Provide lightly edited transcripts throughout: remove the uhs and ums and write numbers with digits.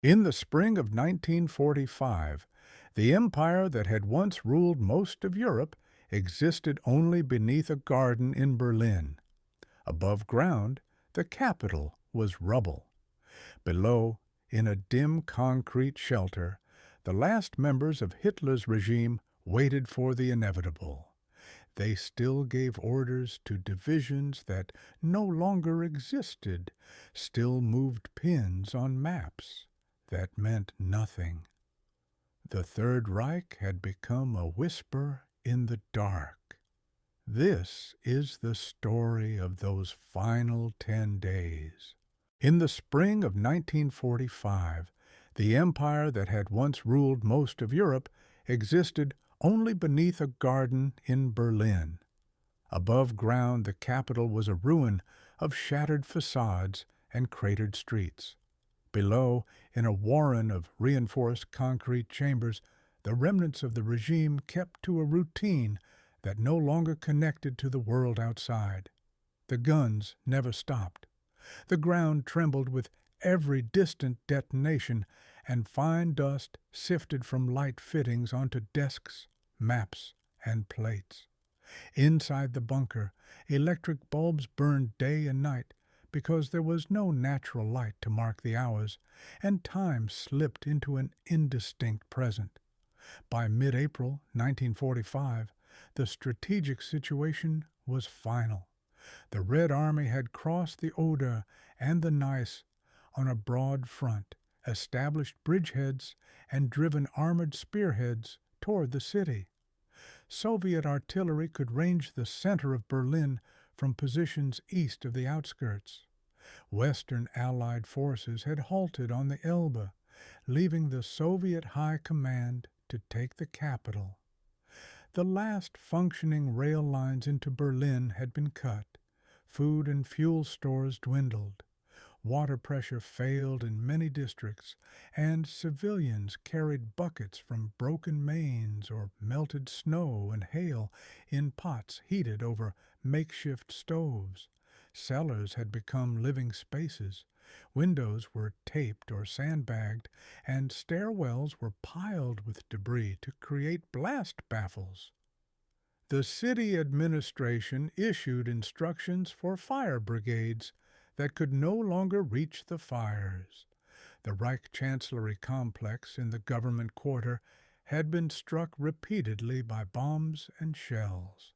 In the spring of 1945, the empire that had once ruled most of Europe existed only beneath a garden in Berlin. Above ground, the capital was rubble. Below, in a dim concrete shelter, the last members of Hitler's regime waited for the inevitable. They still gave orders to divisions that no longer existed, still moved pins on maps that meant nothing. The Third Reich had become a whisper in the dark. This is the story of those final 10 days. In the spring of 1945, the empire that had once ruled most of Europe existed only beneath a garden in Berlin. Above ground, the capital was a ruin of shattered facades and cratered streets. Below, in a warren of reinforced concrete chambers, the remnants of the regime kept to a routine that no longer connected to the world outside. The guns never stopped. The ground trembled with every distant detonation, and fine dust sifted from light fittings onto desks, maps, and plates. Inside the bunker, electric bulbs burned day and night because there was no natural light to mark the hours, and time slipped into an indistinct present. By mid-April 1945, the strategic situation was final. The Red Army had crossed the Oder and the Neisse on a broad front, established bridgeheads, and driven armored spearheads toward the city. Soviet artillery could range the center of Berlin from positions east of the outskirts. Western Allied forces had halted on the Elbe, leaving the Soviet High Command to take the capital. The last functioning rail lines into Berlin had been cut. Food and fuel stores dwindled. Water pressure failed in many districts, and civilians carried buckets from broken mains or melted snow and hail in pots heated over makeshift stoves. Cellars had become living spaces. Windows were taped or sandbagged, and stairwells were piled with debris to create blast baffles. The city administration issued instructions for fire brigades that could no longer reach the fires. The Reich Chancellery complex in the government quarter had been struck repeatedly by bombs and shells.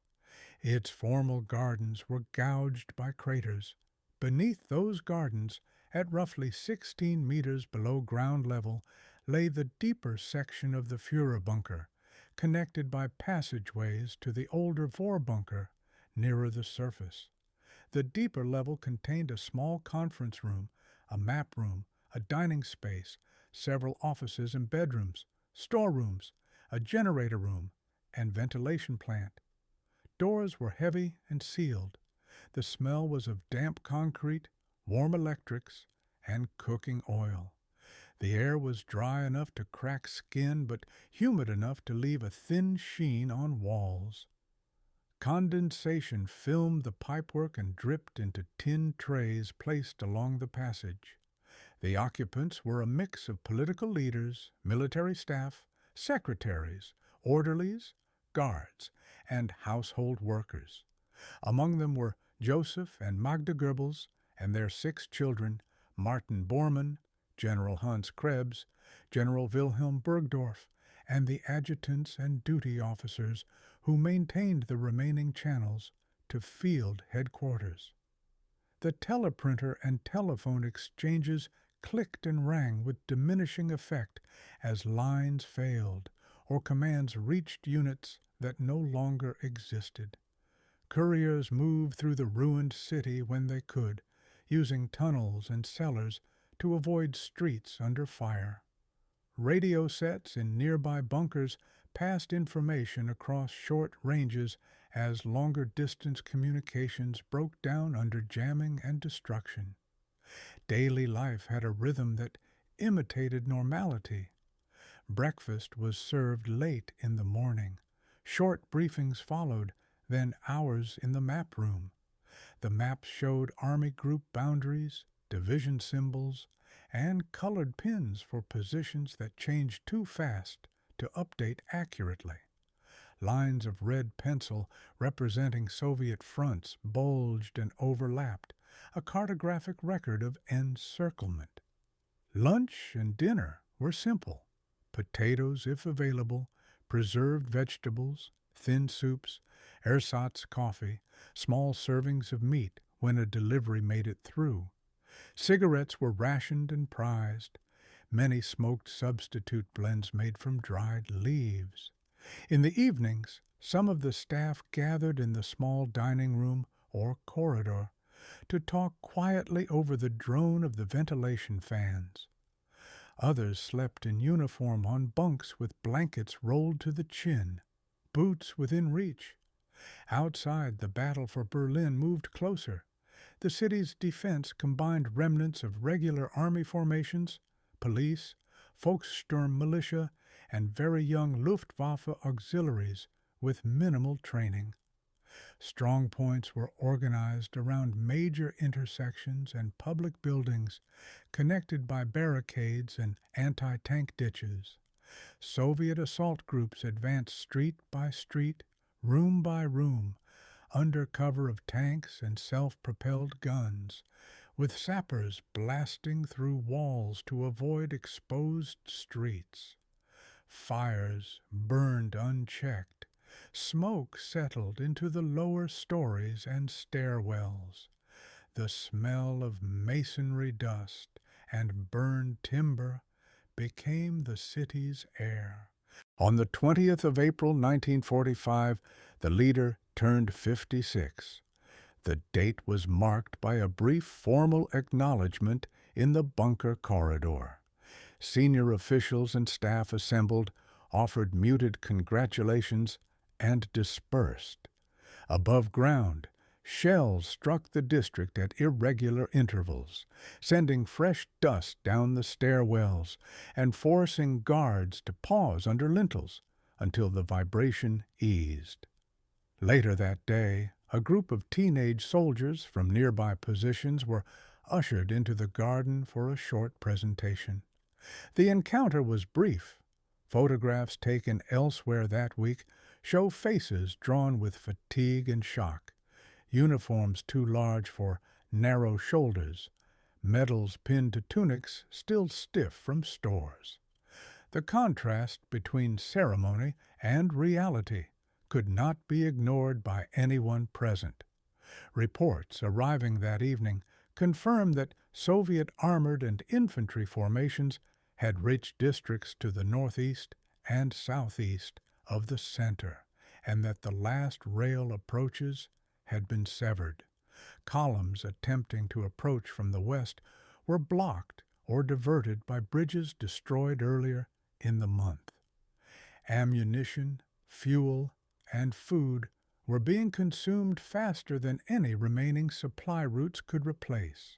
Its formal gardens were gouged by craters. Beneath those gardens, at roughly 16 meters below ground level, lay the deeper section of the Führer bunker, connected by passageways to the older Vorbunker, nearer the surface. The deeper level contained a small conference room, a map room, a dining space, several offices and bedrooms, storerooms, a generator room, and ventilation plant. Doors were heavy and sealed. The smell was of damp concrete, warm electrics, and cooking oil. The air was dry enough to crack skin, but humid enough to leave a thin sheen on walls. Condensation filmed the pipework and dripped into tin trays placed along the passage. The occupants were a mix of political leaders, military staff, secretaries, orderlies, guards, and household workers. Among them were Joseph and Magda Goebbels and their 6 children, Martin Bormann, General Hans Krebs, General Wilhelm Burgdorf, and the adjutants and duty officers who maintained the remaining channels to field headquarters. The teleprinter and telephone exchanges clicked and rang with diminishing effect as lines failed or commands reached units that no longer existed. Couriers moved through the ruined city when they could, using tunnels and cellars to avoid streets under fire. Radio sets in nearby bunkers passed information across short ranges as longer-distance communications broke down under jamming and destruction. Daily life had a rhythm that imitated normality. Breakfast was served late in the morning. Short briefings followed, then hours in the map room. The maps showed Army group boundaries, division symbols, and colored pins for positions that changed too fast to update accurately. Lines of red pencil representing Soviet fronts bulged and overlapped, a cartographic record of encirclement. Lunch and dinner were simple: potatoes if available, preserved vegetables, thin soups, ersatz coffee, small servings of meat when a delivery made it through. Cigarettes were rationed and prized, many smoked substitute blends made from dried leaves. In the evenings, some of the staff gathered in the small dining room or corridor to talk quietly over the drone of the ventilation fans. Others slept in uniform on bunks with blankets rolled to the chin, boots within reach. Outside, the battle for Berlin moved closer. The city's defense combined remnants of regular army formations, police, Volkssturm militia, and very young Luftwaffe auxiliaries with minimal training. Strong points were organized around major intersections and public buildings connected by barricades and anti-tank ditches. Soviet assault groups advanced street by street, room by room, under cover of tanks and self-propelled guns, with sappers blasting through walls to avoid exposed streets. Fires burned unchecked. Smoke settled into the lower stories and stairwells. The smell of masonry dust and burned timber became the city's air. On the 20th of April, 1945, the leader turned 56. The date was marked by a brief formal acknowledgment in the bunker corridor. Senior officials and staff assembled, offered muted congratulations, and dispersed. Above ground, shells struck the district at irregular intervals, sending fresh dust down the stairwells and forcing guards to pause under lintels until the vibration eased. Later that day, a group of teenage soldiers from nearby positions were ushered into the garden for a short presentation. The encounter was brief. Photographs taken elsewhere that week show faces drawn with fatigue and shock, uniforms too large for narrow shoulders, medals pinned to tunics still stiff from stores. The contrast between ceremony and reality could not be ignored by anyone present. Reports arriving that evening confirmed that Soviet armored and infantry formations had reached districts to the northeast and southeast of the center, and that the last rail approaches had been severed. Columns attempting to approach from the west were blocked or diverted by bridges destroyed earlier in the month. Ammunition, fuel, and food were being consumed faster than any remaining supply routes could replace.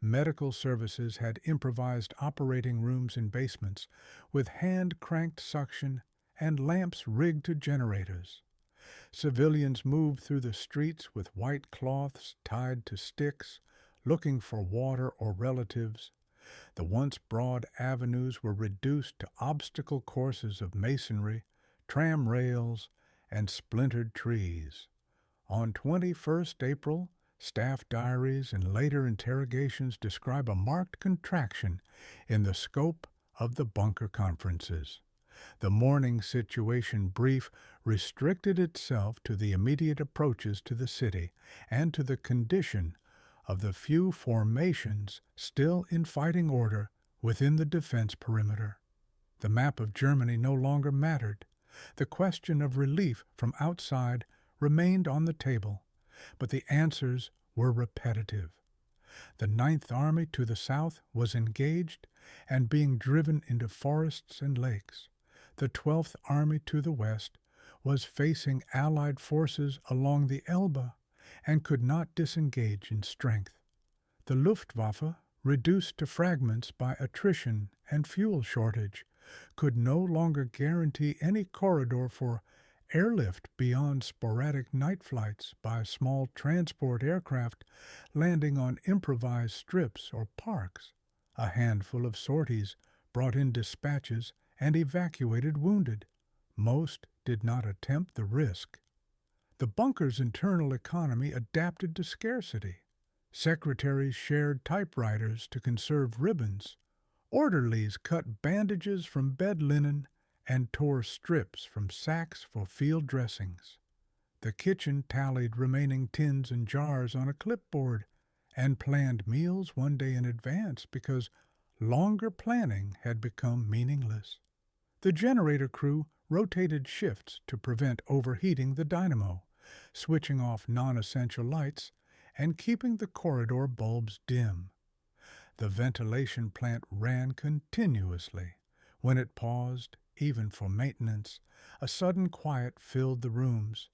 Medical services had improvised operating rooms in basements with hand-cranked suction and lamps rigged to generators. Civilians moved through the streets with white cloths tied to sticks, looking for water or relatives. The once broad avenues were reduced to obstacle courses of masonry, tram rails, and splintered trees. On 21st April, staff diaries and later interrogations describe a marked contraction in the scope of the bunker conferences. The morning situation brief restricted itself to the immediate approaches to the city and to the condition of the few formations still in fighting order within the defense perimeter. The map of Germany no longer mattered. The question of relief from outside remained on the table, but the answers were repetitive. The Ninth Army to the south was engaged and being driven into forests and lakes. The 12th Army to the west was facing Allied forces along the Elbe and could not disengage in strength. The Luftwaffe, reduced to fragments by attrition and fuel shortage, could no longer guarantee any corridor for airlift beyond sporadic night flights by small transport aircraft landing on improvised strips or parks, A handful of sorties brought in dispatches and evacuated wounded. Most did not attempt the risk. The bunker's internal economy adapted to scarcity. Secretaries shared typewriters to conserve ribbons. Orderlies cut bandages from bed linen and tore strips from sacks for field dressings. The kitchen tallied remaining tins and jars on a clipboard and planned meals one day in advance because longer planning had become meaningless. The generator crew rotated shifts to prevent overheating the dynamo, switching off non-essential lights and keeping the corridor bulbs dim. The ventilation plant ran continuously. When it paused, even for maintenance, a sudden quiet filled the rooms,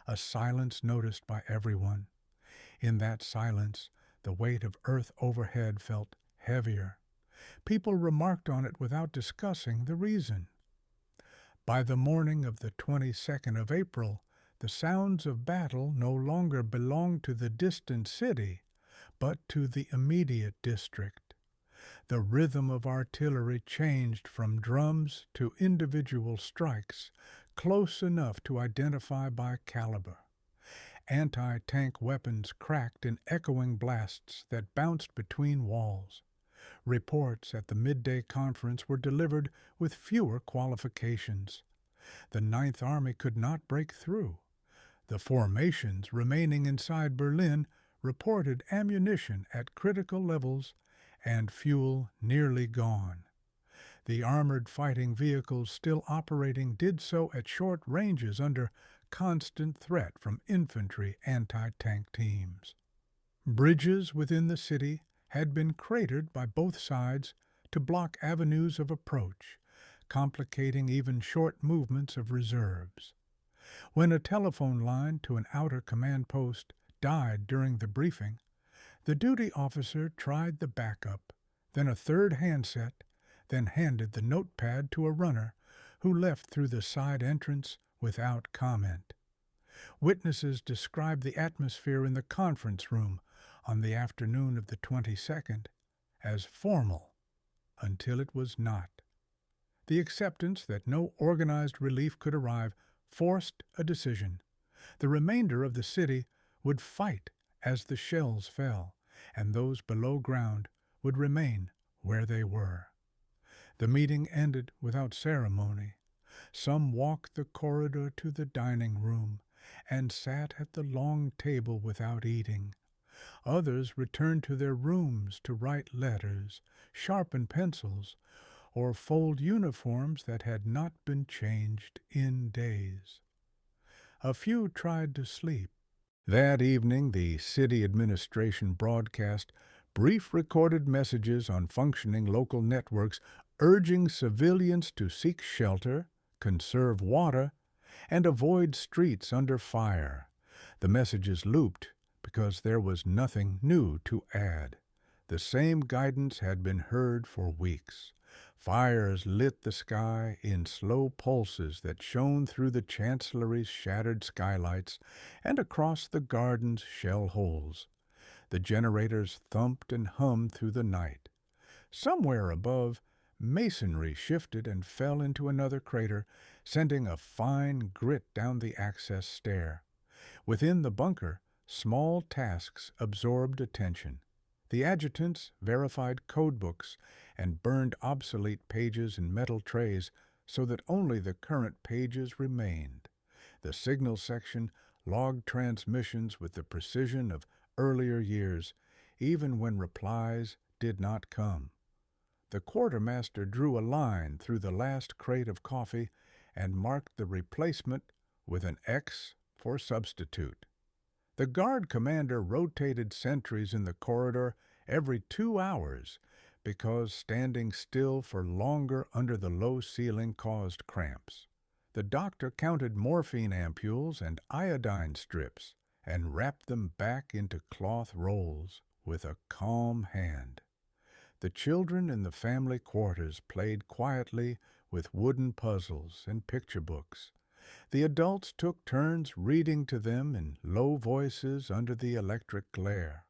a silence noticed by everyone. In that silence, the weight of earth overhead felt heavier. People remarked on it without discussing the reason. By the morning of the 22nd of April, the sounds of battle no longer belonged to the distant city, but to the immediate district. The rhythm of artillery changed from drums to individual strikes, close enough to identify by caliber. Anti-tank weapons cracked in echoing blasts that bounced between walls. Reports at the midday conference were delivered with fewer qualifications. The Ninth Army could not break through. The formations remaining inside Berlin reported ammunition at critical levels and fuel nearly gone. The armored fighting vehicles still operating did so at short ranges under constant threat from infantry anti-tank teams. Bridges within the city had been cratered by both sides to block avenues of approach, complicating even short movements of reserves. When a telephone line to an outer command post died during the briefing, the duty officer tried the backup, then a third handset, then handed the notepad to a runner who left through the side entrance without comment. Witnesses described the atmosphere in the conference room on the afternoon of the 22nd as formal until it was not. The acceptance that no organized relief could arrive forced a decision. The remainder of the city would fight as the shells fell, and those below ground would remain where they were. The meeting ended without ceremony. Some walked the corridor to the dining room and sat at the long table without eating. Others returned to their rooms to write letters, sharpen pencils, or fold uniforms that had not been changed in days. A few tried to sleep. That evening, the city administration broadcast brief recorded messages on functioning local networks urging civilians to seek shelter, conserve water, and avoid streets under fire. The messages looped because there was nothing new to add. The same guidance had been heard for weeks. Fires lit the sky in slow pulses that shone through the Chancellery's shattered skylights and across the garden's shell holes. The generators thumped and hummed through the night. Somewhere above, masonry shifted and fell into another crater, sending a fine grit down the access stair. Within the bunker, small tasks absorbed attention. The adjutants verified codebooks and burned obsolete pages in metal trays so that only the current pages remained. The signal section logged transmissions with the precision of earlier years, even when replies did not come. The quartermaster drew a line through the last crate of coffee and marked the replacement with an X for substitute. The guard commander rotated sentries in the corridor every 2 hours because standing still for longer under the low ceiling caused cramps. The doctor counted morphine ampules and iodine strips and wrapped them back into cloth rolls with a calm hand. The children in the family quarters played quietly with wooden puzzles and picture books. The adults took turns reading to them in low voices under the electric glare.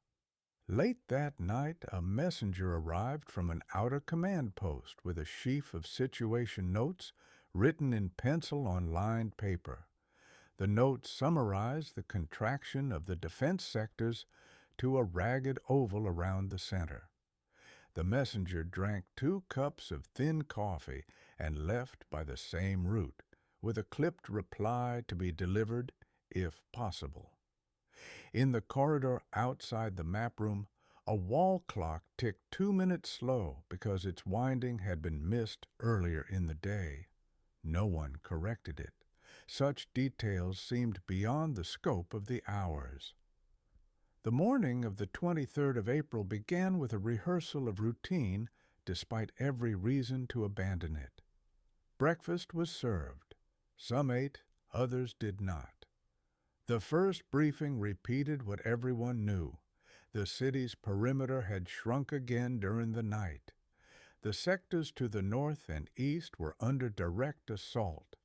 Late that night, a messenger arrived from an outer command post with a sheaf of situation notes written in pencil on lined paper. The notes summarized the contraction of the defense sectors to a ragged oval around the center. The messenger drank 2 cups of thin coffee and left by the same route, with a clipped reply to be delivered if possible. In the corridor outside the map room, a wall clock ticked 2 minutes slow because its winding had been missed earlier in the day. No one corrected it. Such details seemed beyond the scope of the hours. The morning of the 23rd of April began with a rehearsal of routine, despite every reason to abandon it. Breakfast was served. Some ate, others did not. The first briefing repeated what everyone knew. The city's perimeter had shrunk again during the night. The sectors to the north and east were under direct assault.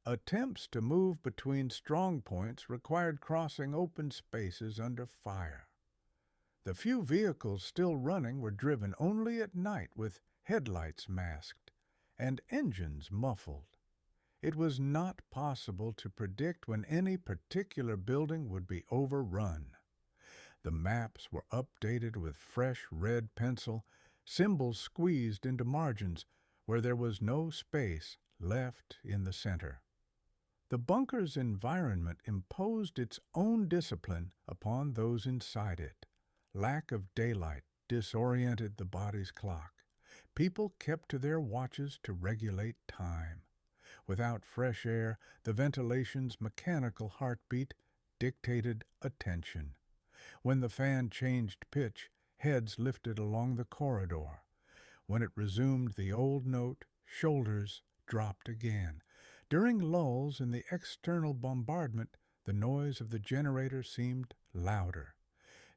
Attempts to move between strong points required crossing open spaces under fire. The few vehicles still running were driven only at night with headlights masked and engines muffled. It was not possible to predict when any particular building would be overrun. The maps were updated with fresh red pencil, symbols squeezed into margins where there was no space left in the center. The bunker's environment imposed its own discipline upon those inside it. Lack of daylight disoriented the body's clock. People kept to their watches to regulate time. Without fresh air, the ventilation's mechanical heartbeat dictated attention. When the fan changed pitch, heads lifted along the corridor. When it resumed the old note, shoulders dropped again. During lulls in the external bombardment, the noise of the generator seemed louder.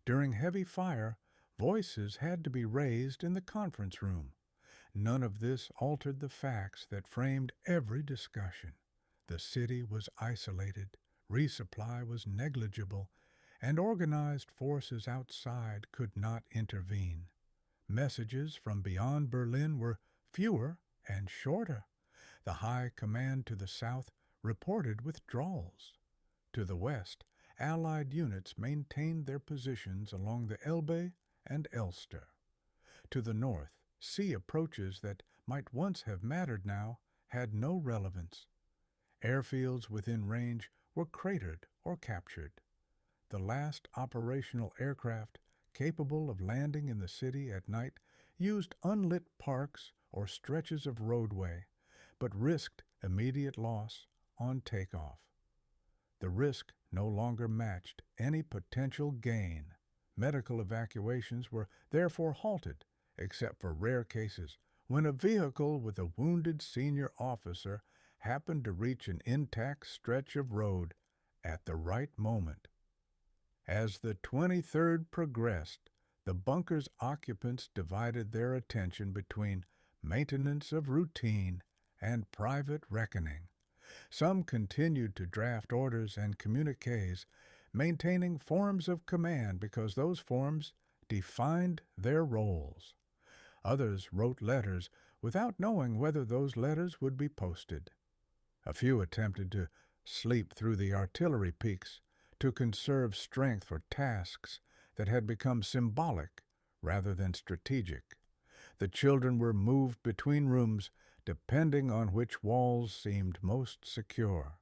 During heavy fire, voices had to be raised in the conference room. None of this altered the facts that framed every discussion. The city was isolated, resupply was negligible, and organized forces outside could not intervene. Messages from beyond Berlin were fewer and shorter. The high command to the south reported withdrawals. To the west, Allied units maintained their positions along the Elbe and Elster. To the north, sea approaches that might once have mattered now had no relevance. Airfields within range were cratered or captured. The last operational aircraft capable of landing in the city at night used unlit parks or stretches of roadway, but risked immediate loss on takeoff. The risk no longer matched any potential gain. Medical evacuations were therefore halted, except for rare cases, when a vehicle with a wounded senior officer happened to reach an intact stretch of road at the right moment. As the 23rd progressed, the bunker's occupants divided their attention between maintenance of routine and private reckoning. Some continued to draft orders and communiques, maintaining forms of command because those forms defined their roles. Others wrote letters without knowing whether those letters would be posted. A few attempted to sleep through the artillery peaks, to conserve strength for tasks that had become symbolic rather than strategic. The children were moved between rooms depending on which walls seemed most secure.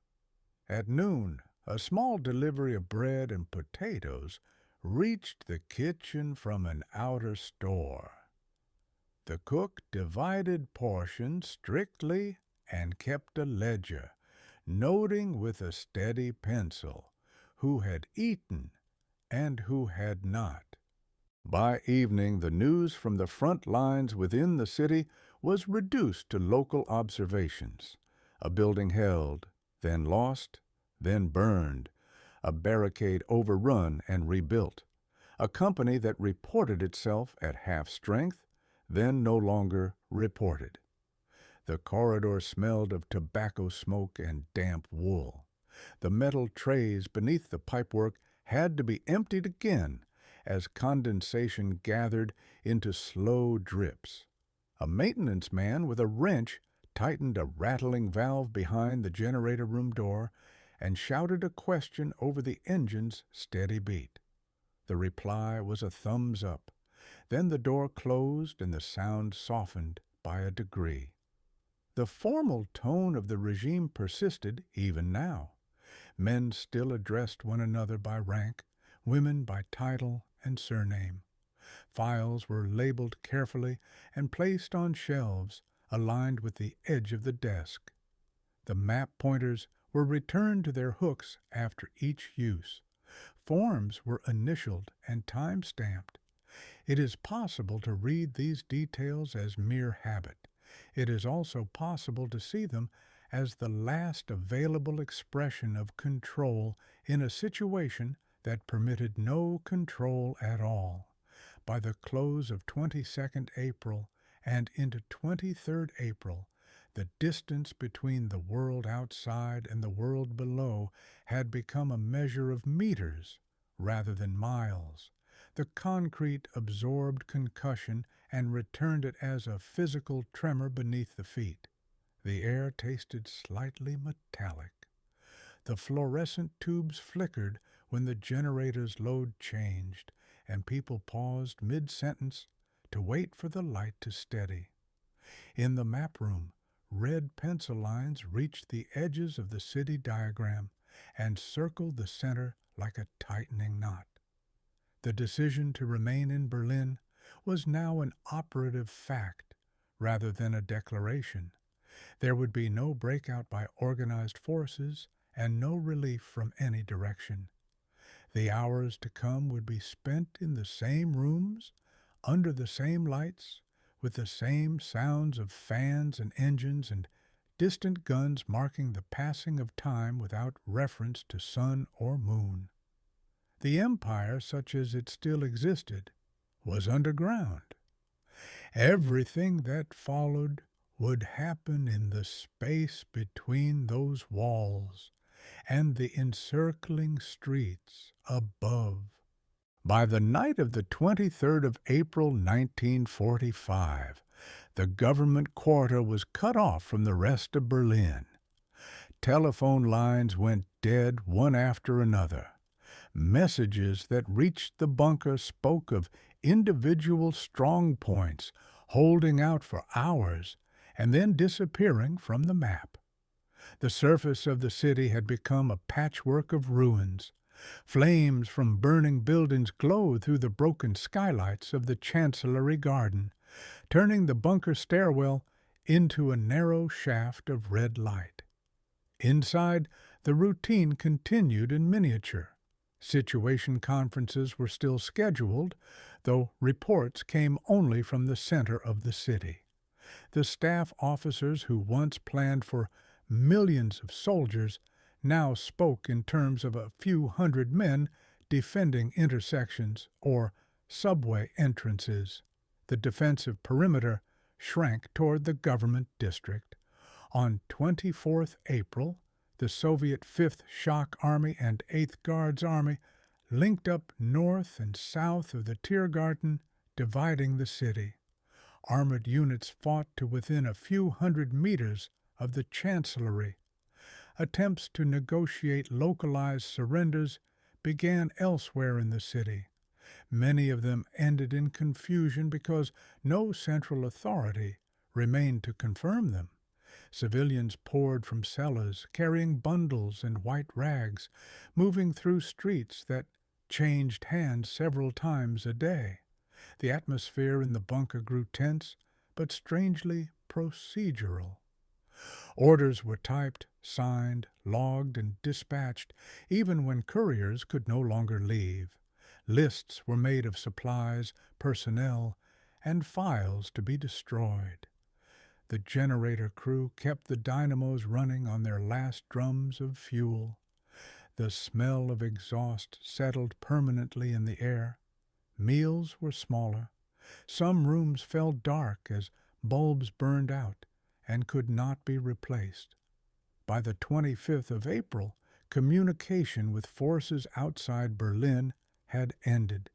At noon, a small delivery of bread and potatoes reached the kitchen from an outer store. The cook divided portions strictly and kept a ledger, noting with a steady pencil who had eaten and who had not. By evening, the news from the front lines within the city was reduced to local observations. A building held, then lost, then burned. A barricade overrun and rebuilt. A company that reported itself at half strength, then no longer reported. The corridor smelled of tobacco smoke and damp wool. The metal trays beneath the pipework had to be emptied again, as condensation gathered into slow drips. A maintenance man with a wrench tightened a rattling valve behind the generator room door and shouted a question over the engine's steady beat. The reply was a thumbs up. Then the door closed and the sound softened by a degree. The formal tone of the regime persisted even now. Men still addressed one another by rank, women by title and surname. Files were labeled carefully and placed on shelves aligned with the edge of the desk. The map pointers were returned to their hooks after each use. Forms were initialed and time-stamped. It is possible to read these details as mere habit. It is also possible to see them as the last available expression of control in a situation that permitted no control at all. By the close of 22nd April and into 23rd April, the distance between the world outside and the world below had become a measure of meters rather than miles. The concrete absorbed concussion and returned it as a physical tremor beneath the feet. The air tasted slightly metallic. The fluorescent tubes flickered when the generator's load changed, and people paused mid-sentence to wait for the light to steady. In the map room, red pencil lines reached the edges of the city diagram and circled the center like a tightening knot. The decision to remain in Berlin was now an operative fact rather than a declaration. There would be no breakout by organized forces and no relief from any direction. The hours to come would be spent in the same rooms, under the same lights, with the same sounds of fans and engines and distant guns marking the passing of time without reference to sun or moon. The empire, such as it still existed, was underground. Everything that followed would happen in the space between those walls and the encircling streets above. By the night of the 23rd of April, 1945, the government quarter was cut off from the rest of Berlin. Telephone lines went dead one after another. Messages that reached the bunker spoke of individual strong points holding out for hours and then disappearing from the map. The surface of the city had become a patchwork of ruins. Flames from burning buildings glowed through the broken skylights of the Chancellery garden, turning the bunker stairwell into a narrow shaft of red light. Inside, the routine continued in miniature. Situation conferences were still scheduled, though reports came only from the center of the city. The staff officers who once planned for millions of soldiers now spoke in terms of a few hundred men defending intersections or subway entrances. The defensive perimeter shrank toward the government district. On 24th April, the Soviet 5th Shock Army and 8th Guards Army linked up north and south of the Tiergarten, dividing the city. Armored units fought to within a few hundred meters of the Chancellery. Attempts to negotiate localized surrenders began elsewhere in the city. Many of them ended in confusion because no central authority remained to confirm them. Civilians poured from cellars, carrying bundles and white rags, moving through streets that changed hands several times a day. The atmosphere in the bunker grew tense, but strangely procedural. Orders were typed, signed, logged, and dispatched, even when couriers could no longer leave. Lists were made of supplies, personnel, and files to be destroyed. The generator crew kept the dynamos running on their last drums of fuel. The smell of exhaust settled permanently in the air. Meals were smaller. Some rooms fell dark as bulbs burned out and could not be replaced. By the 25th of April, communication with forces outside Berlin had ended.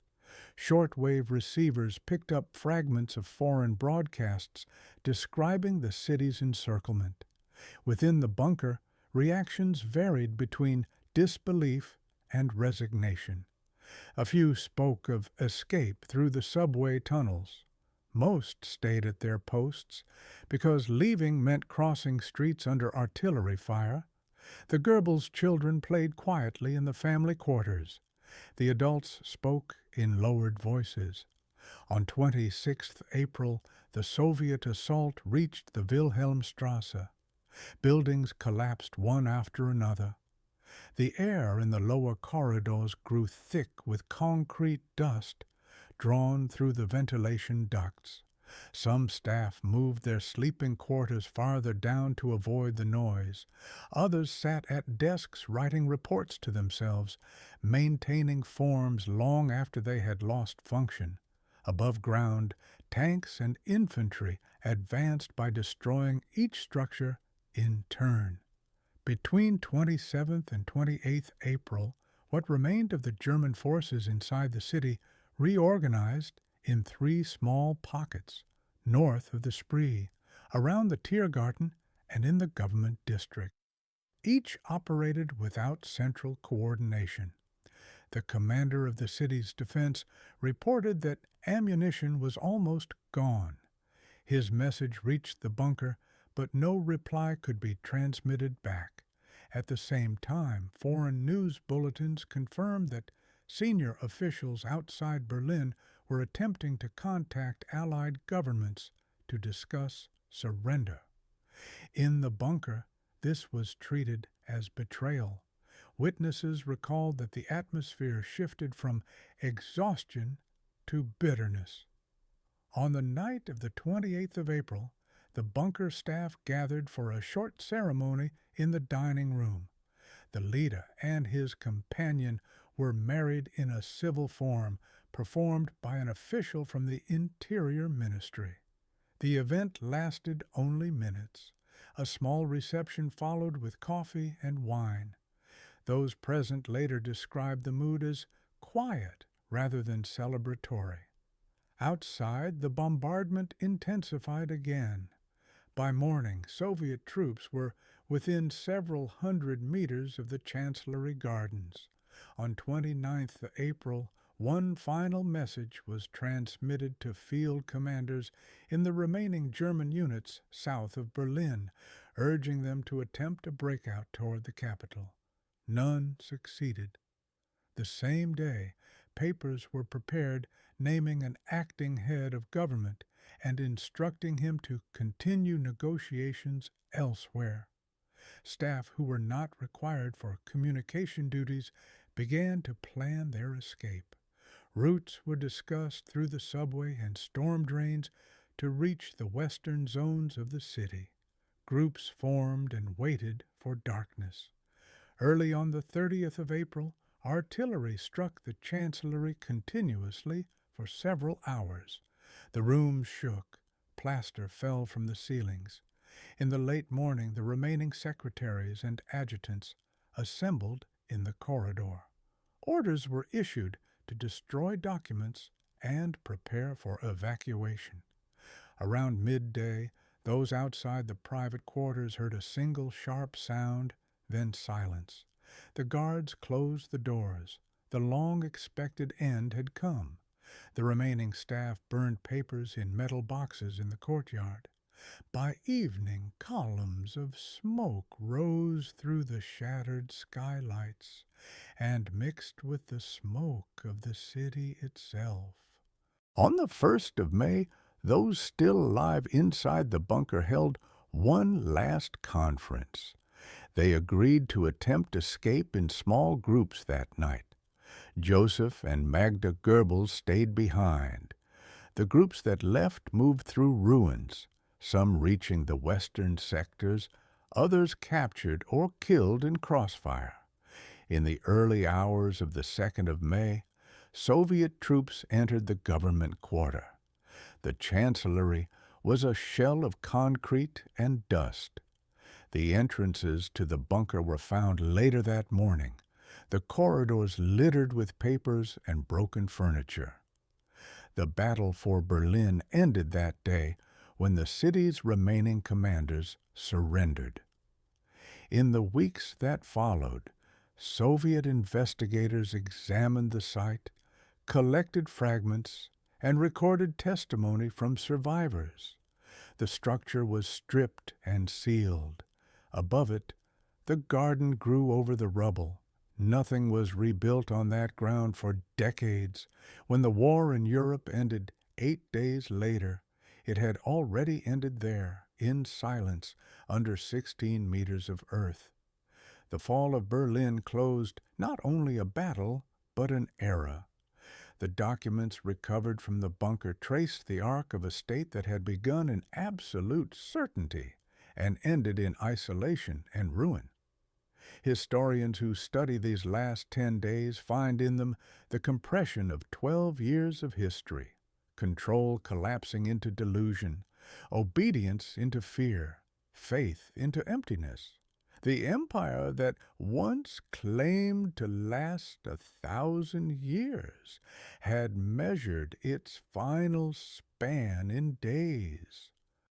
Shortwave receivers picked up fragments of foreign broadcasts describing the city's encirclement. Within the bunker, reactions varied between disbelief and resignation. A few spoke of escape through the subway tunnels. Most stayed at their posts because leaving meant crossing streets under artillery fire. The Goebbels children played quietly in the family quarters. The adults spoke in lowered voices. On 26th April, the Soviet assault reached the Wilhelmstrasse. Buildings collapsed one after another. The air in the lower corridors grew thick with concrete dust drawn through the ventilation ducts. Some staff moved their sleeping quarters farther down to avoid the noise. Others sat at desks writing reports to themselves, maintaining forms long after they had lost function. Above ground, tanks and infantry advanced by destroying each structure in turn. Between 27th and 28th April, what remained of the German forces inside the city reorganized in 3 small pockets, north of the Spree, around the Tiergarten, and in the government district. Each operated without central coordination. The commander of the city's defense reported that ammunition was almost gone. His message reached the bunker, but no reply could be transmitted back. At the same time, foreign news bulletins confirmed that senior officials outside Berlin were attempting to contact Allied governments to discuss surrender. In the bunker, this was treated as betrayal. Witnesses recalled that the atmosphere shifted from exhaustion to bitterness. On the night of the 28th of April, the bunker staff gathered for a short ceremony in the dining room. The leader and his companion were married in a civil form, performed by an official from the Interior Ministry. The event lasted only minutes. A small reception followed with coffee and wine. Those present later described the mood as quiet rather than celebratory. Outside, the bombardment intensified again. By morning, Soviet troops were within several hundred meters of the Chancellery Gardens. On 29th April, one final message was transmitted to field commanders in the remaining German units south of Berlin, urging them to attempt a breakout toward the capital. None succeeded. The same day, papers were prepared naming an acting head of government and instructing him to continue negotiations elsewhere. Staff who were not required for communication duties began to plan their escape. Routes were discussed through the subway and storm drains to reach the western zones of the city. Groups formed and waited for darkness. Early on the 30th of April, artillery struck the Chancellery continuously for several hours. The rooms shook. Plaster fell from the ceilings. In the late morning, the remaining secretaries and adjutants assembled in the corridor. Orders were issued to destroy documents and prepare for evacuation. Around midday, those outside the private quarters heard a single sharp sound, then silence. The guards closed the doors. The long-expected end had come. The remaining staff burned papers in metal boxes in the courtyard. By evening, columns of smoke rose through the shattered skylights and mixed with the smoke of the city itself. On the 1st of May, those still alive inside the bunker held one last conference. They agreed to attempt escape in small groups that night. Joseph and Magda Goebbels stayed behind. The groups that left moved through ruins, some reaching the western sectors, others captured or killed in crossfire. In the early hours of the 2nd of May, Soviet troops entered the government quarter. The Chancellery was a shell of concrete and dust. The entrances to the bunker were found later that morning, the corridors littered with papers and broken furniture. The battle for Berlin ended that day when the city's remaining commanders surrendered. In the weeks that followed, Soviet investigators examined the site, collected fragments, and recorded testimony from survivors. The structure was stripped and sealed. Above it, the garden grew over the rubble. Nothing was rebuilt on that ground for decades. When the war in Europe ended 8 days later, it had already ended there, in silence, under 16 meters of earth. The fall of Berlin closed not only a battle, but an era. The documents recovered from the bunker traced the arc of a state that had begun in absolute certainty and ended in isolation and ruin. Historians who study these last 10 days find in them the compression of 12 years of history, control collapsing into delusion, obedience into fear, faith into emptiness. The empire that once claimed to last 1,000 years had measured its final span in days.